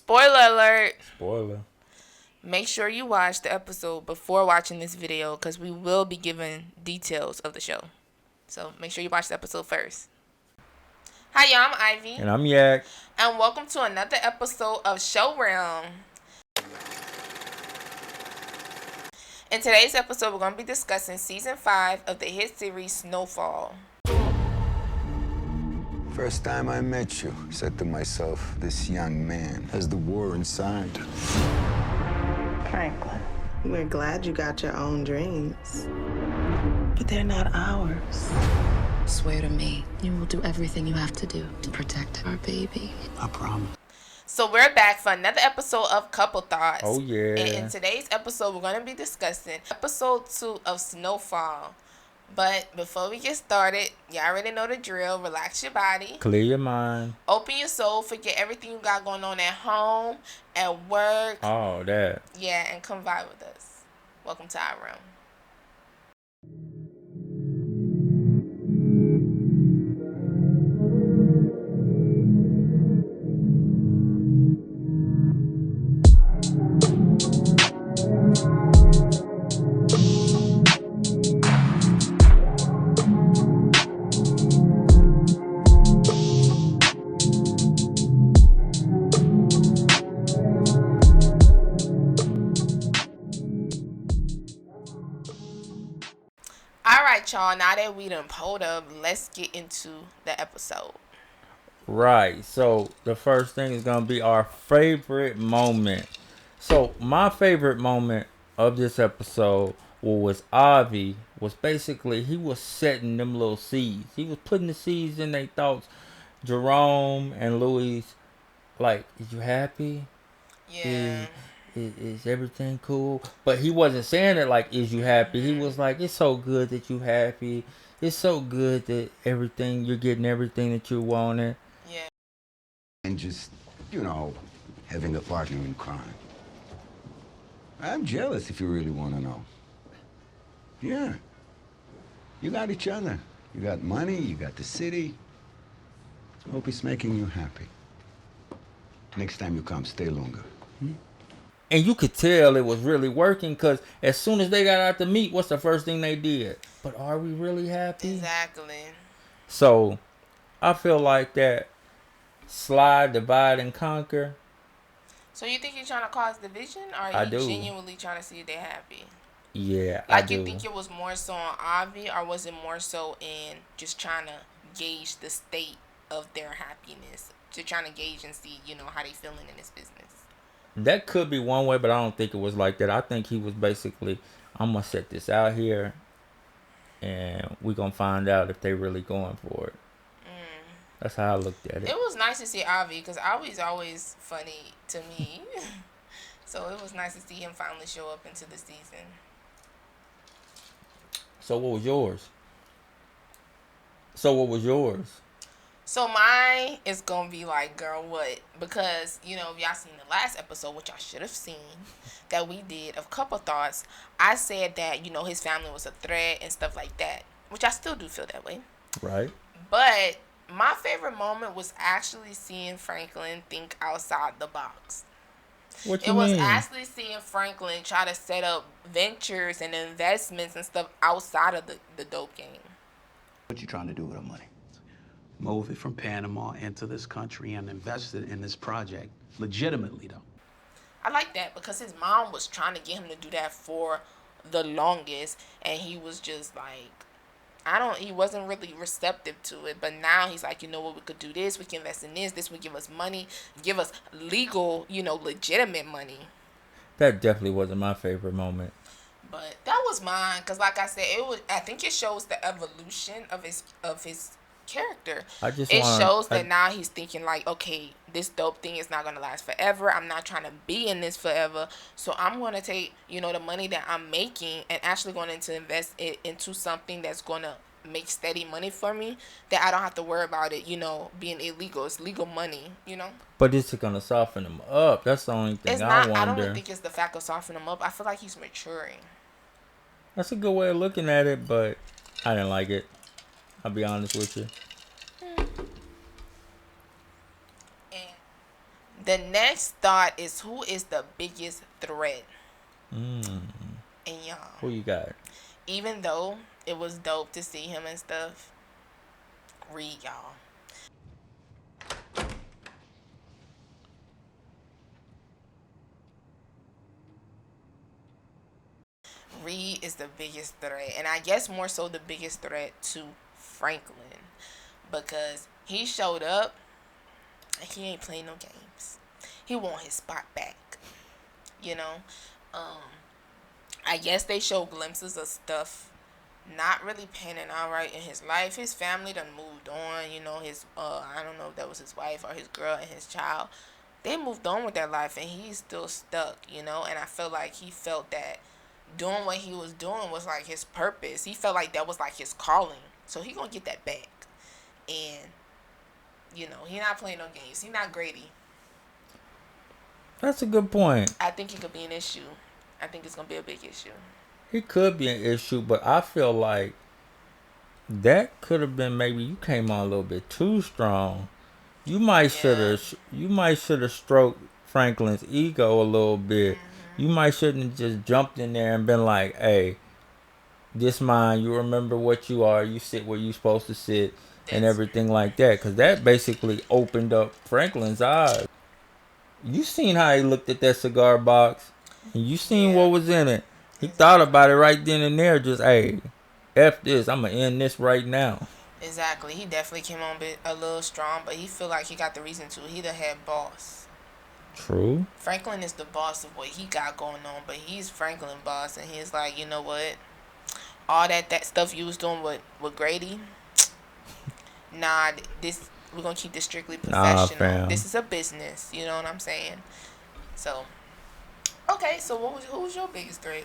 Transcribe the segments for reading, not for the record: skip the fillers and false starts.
Spoiler alert. Spoiler. Make sure you watch the episode before watching this video because we will be giving details of the show. So make sure you watch the episode first. Hi, y'all. I'm Ivy. And I'm Yak. And welcome to another episode of Show Realm. In today's episode, we're going to be discussing Season 5 of the hit series Snowfall. First time I met you, said to myself, this young man has the war inside. Franklin, we're glad you got your own dreams, but they're not ours. Swear to me, you will do everything you have to do to protect our baby. I promise. So we're back for another episode of Couple Thoughts. Oh, yeah. And in today's episode, we're going to be discussing episode 2 of Snowfall. But before we get started, y'all already know the drill. Relax your body. Clear your mind. Open your soul. Forget everything you got going on at home, at work. Oh, that. Yeah, and come vibe with us. Welcome to our room. Alright, y'all. Now that we done pulled up, let's get into the episode. Right. So the first thing is going to be our favorite moment. So my favorite moment of this episode was Ivy. Was basically, he was setting them little seeds. He was putting the seeds in their thoughts. Jerome and Louis, like, is you happy? Yeah. Is everything cool? But he wasn't saying it like, is you happy? He was like, it's so good that you happy. It's so good that you're getting everything that you wanted. Yeah. And just, having a partner in crime. I'm jealous if you really want to know. Yeah. You got each other. You got money, you got the city. Hope it's making you happy. Next time you come, stay longer. And you could tell it was really working because as soon as they got out to meet, what's the first thing they did? But are we really happy? Exactly. So, I feel like that slide, divide, and conquer. So you think you're trying to cause division, or I are you do. genuinely trying to see if they're happy? Yeah, I Like, do. you think it was more so on Avi, or was it more so in just trying to gauge the state of their happiness? To trying to gauge and see, how they feeling in this business. That could be one way, but I don't think it was like that. I think he was basically, I'm going to set this out here, and we're going to find out if they really going for it. That's how I looked at it. It was nice to see Avi, because Avi's always funny to me. So it was nice to see him finally show up into the season. So what was yours? So mine is going to be like, girl, what? Because, if y'all seen the last episode, which y'all should have seen, that we did of Couple Thoughts, I said that, his family was a threat and stuff like that, which I still do feel that way. Right. But my favorite moment was actually seeing Franklin think outside the box. What you It was mean? actually seeing Franklin try to set up ventures and investments and stuff outside of the dope game. What you trying to do with the money? Move it from Panama into this country and invest it in this project. Legitimately, though. I like that because his mom was trying to get him to do that for the longest, and he was just like, he wasn't really receptive to it. But now he's like, you know what, we could do this, we can invest in this would give us money, give us legal, legitimate money. That definitely wasn't my favorite moment. But that was mine, because like I said, I think it shows the evolution of his character. It shows that now he's thinking like, okay, this dope thing is not going to last forever. I'm not trying to be in this forever. So I'm going to take, the money that I'm making and actually going to invest it into something that's going to make steady money for me, that I don't have to worry about it, being illegal. It's legal money, But it's going to soften him up. That's the only thing I wonder. I don't think it's the fact of softening him up. I feel like he's maturing. That's a good way of looking at it, but I didn't like it. I'll be honest with you. The next thought is, who is the biggest threat? And y'all, who you got? Even though it was dope to see him and stuff, Reed, y'all. Reed is the biggest threat, and I guess more so the biggest threat to Franklin, because he showed up and he ain't playing no games. He want his spot back, you know. I guess they show glimpses of stuff not really panning out right in his life. His family done moved on, you know. His I don't know if that was his wife or his girl and his child. They moved on with their life, and he's still stuck, you know. And I feel like he felt that doing what he was doing was like his purpose. He felt like that was like his calling. So he gonna get that back. And, you know, he not playing no games. He not Grady. That's a good point. I think it could be an issue. I think it's gonna be a big issue. It could be an issue, but I feel like that could have been, maybe you came on a little bit too strong. You might should have stroked Franklin's ego a little bit. You might shouldn't have just jumped in there and been like, "Hey, this mine. You remember what you are. You sit where you supposed to sit, and everything like that." Because that basically opened up Franklin's eyes. You seen how he looked at that cigar box, and you seen what was in it. He thought about it right then and there. Just, hey, F this. I'm gonna end this right now. Exactly. He definitely came on a little strong, but he feel like he got the reason to. He the head boss. True. Franklin is the boss of what he got going on, but he's Franklin boss, and he's like, you know what? All that stuff you was doing with Grady, nah, this we're gonna keep this strictly professional. This is a business, you know what I'm saying? So, okay, so who was your biggest threat?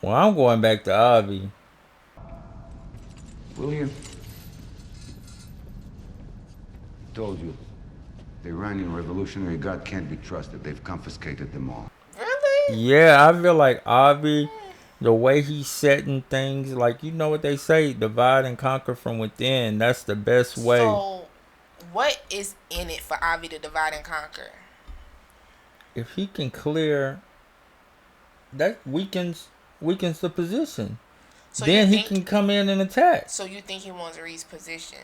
Well, I'm going back to Ivy. William, told you. The Iranian Revolutionary Guard can't be trusted. They've confiscated them all. Really? Yeah, I feel like Ivy, the way he's setting things, like, you know what they say, divide and conquer from within. That's the best way. So, what is in it for Ivy to divide and conquer? If he can clear, that weakens the position. So then he can come in and attack. So you think he wants Reed's position?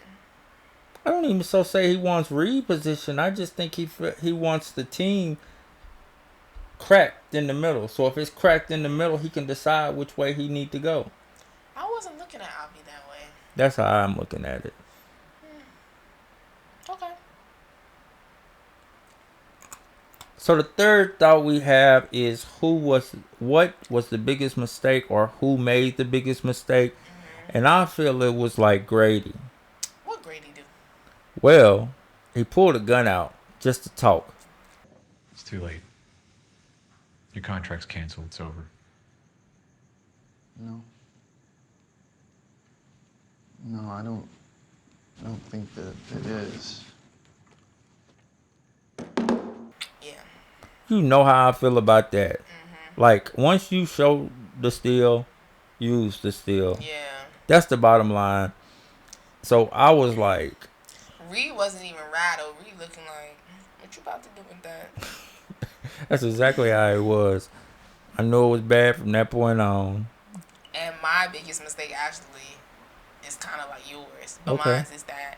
I don't even say he wants Reed position. I just think he wants the team cracked in the middle. So if it's cracked in the middle, he can decide which way he need to go. I wasn't looking at Ivy that way. That's how I'm looking at it. Okay. So the third thought we have is what was the biggest mistake, or who made the biggest mistake? And I feel it was like Grady. What Grady do? Well, he pulled a gun out just to talk. It's too late. Your contract's canceled. It's over. No, I don't think that it is. Yeah. You know how I feel about that. Like, once you show the steel, use the steel. Yeah. That's the bottom line. So I was like, Reed wasn't even rattled. Reed looking like, what you about to do with that? that's exactly how it was. I knew it was bad from that point on. And my biggest mistake actually is kind of like yours. But Okay. mine is that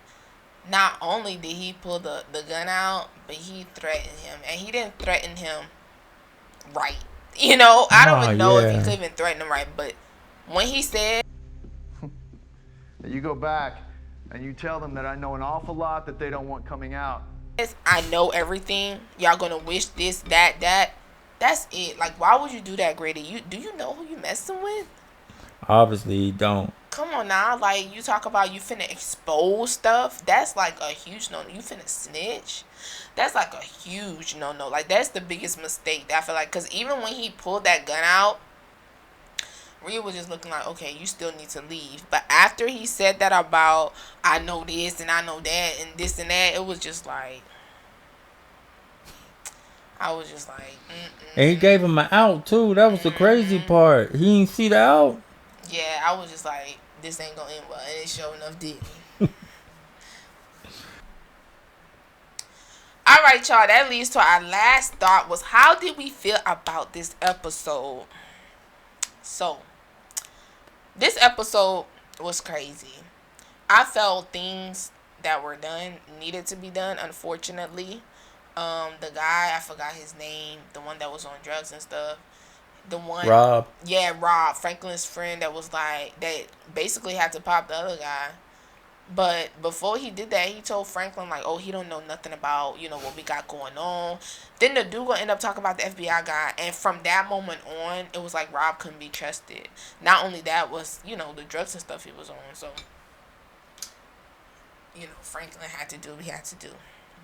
not only did he pull the gun out, but he threatened him. And he didn't threaten him right. You know, I don't even know if he could even threaten him right. But when he said, You go back and you tell them that I know an awful lot that they don't want coming out. I know everything. Y'all gonna wish this, that. That's it. Like, why would you do that, Grady? Do you know who you messing with? Obviously, he don't. Come on now. Like, you talk about you finna expose stuff. That's like a huge no. You finna snitch. That's like a huge no. Like, that's the biggest mistake that I feel like. Because even when he pulled that gun out, Rhea was just looking like, okay, you still need to leave. But after he said that about, I know this and I know that and this and that, it was just like, I was just like, And he gave him an out too. That was the crazy part. He didn't see the out. Yeah, I was just like, this ain't gonna end well. And it sure enough did. All right, y'all. That leads to our last thought was how did we feel about this episode? So, this episode was crazy. I felt things that were done needed to be done, unfortunately. The guy, I forgot his name, the one that was on drugs and stuff. The one, Rob. Yeah, Rob, Franklin's friend that was like, that basically had to pop the other guy. But before he did that, he told Franklin, like, oh, he don't know nothing about, what we got going on. Then the dude gonna end up talking about the FBI guy. And from that moment on, it was like Rob couldn't be trusted. Not only that was, the drugs and stuff he was on. So, Franklin had to do what he had to do.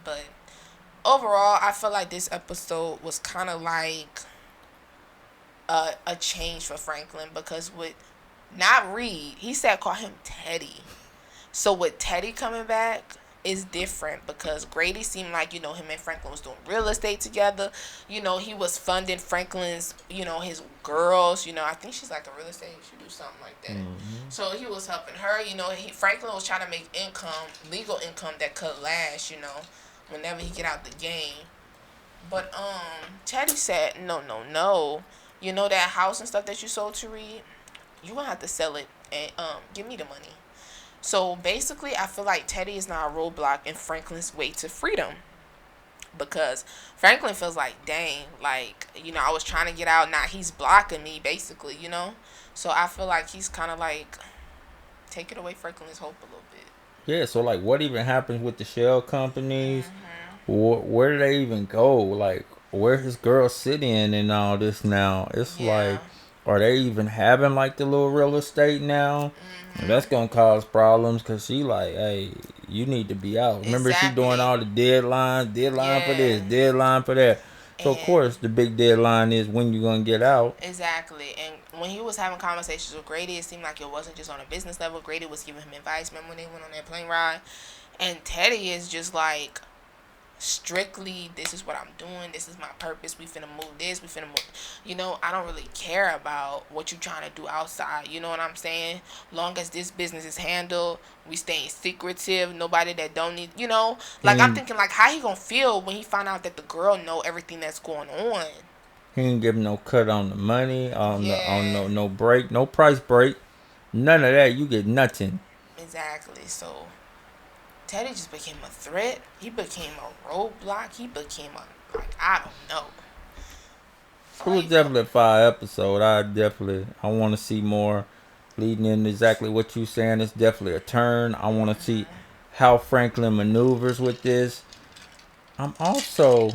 But overall, I feel like this episode was kind of like a change for Franklin. Because with not Reed, he said call him Teddy. So with Teddy coming back, it's different because Grady seemed like, him and Franklin was doing real estate together. He was funding Franklin's, his girls. I think she's like a real estate. She do something like that. Mm-hmm. So he was helping her. Franklin was trying to make legal income that could last, whenever he get out the game. But Teddy said, no. That house and stuff that you sold to Reed, you gonna have to sell it and give me the money. So basically, I feel like Teddy is now a roadblock in Franklin's way to freedom. Because Franklin feels like, dang, like, I was trying to get out. Now he's blocking me, basically, So I feel like he's kind of like taking away Franklin's hope a little bit. Yeah, so like what even happens with the shell companies? Mm-hmm. Where do they even go? Like, where his girl sit in and all this now? It's like, are they even having like the little real estate now? Mm-hmm. And that's gonna cause problems because she like, hey, you need to be out. Remember, she doing all the deadline for this, deadline for that. So of course the big deadline is when you gonna get out. Exactly. And when he was having conversations with Grady, it seemed like it wasn't just on a business level. Grady was giving him advice. Remember when they went on that plane ride? And Teddy is just like, strictly, this is what I'm doing, this is my purpose, we finna move this, we finna move, I don't really care about what you trying to do outside, you know what I'm saying? Long as this business is handled, we staying secretive, nobody that don't need, I'm thinking like how he gonna feel when he find out that the girl know everything that's going on. He ain't give no cut on the money, on no break, no price break, none of that. You get nothing. Exactly. So Teddy just became a threat. He became a roadblock. He became I don't know. It was definitely a fire episode. I want to see more leading in exactly what you saying. It's definitely a turn. I want to see how Franklin maneuvers with this. I'm also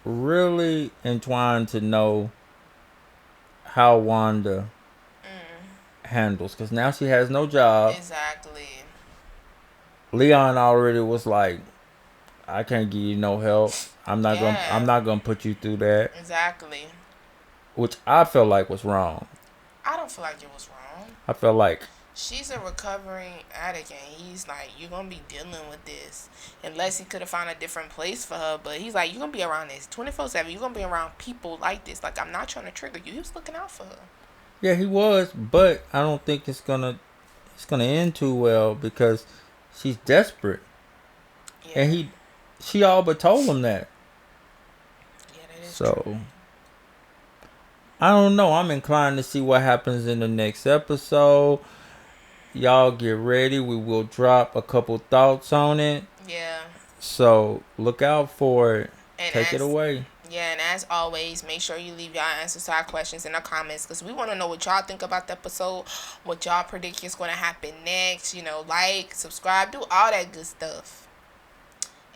really entwined to know how Wanda handles, because now she has no job. Exactly. Leon already was like, I can't give you no help. I'm not gonna put you through that. Exactly. Which I felt like was wrong. I don't feel like it was wrong. I felt like she's a recovering addict, and he's like, you're gonna be dealing with this, unless he could have found a different place for her. But he's like, you're gonna be around this 24/7. You're gonna be around people like this. Like, I'm not trying to trigger you. He was looking out for her. Yeah, he was, but I don't think it's gonna end too well because she's desperate. Yeah. And she all but told him that. Yeah, that is true. I don't know. I'm inclined to see what happens in the next episode. Y'all get ready. We will drop a couple thoughts on it. Yeah. So look out for it. And take it away. Yeah, and as always, make sure you leave y'all answers to our questions in the comments because we want to know what y'all think about the episode, what y'all predict is going to happen next. Like, subscribe, do all that good stuff.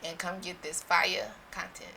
And come get this fire content.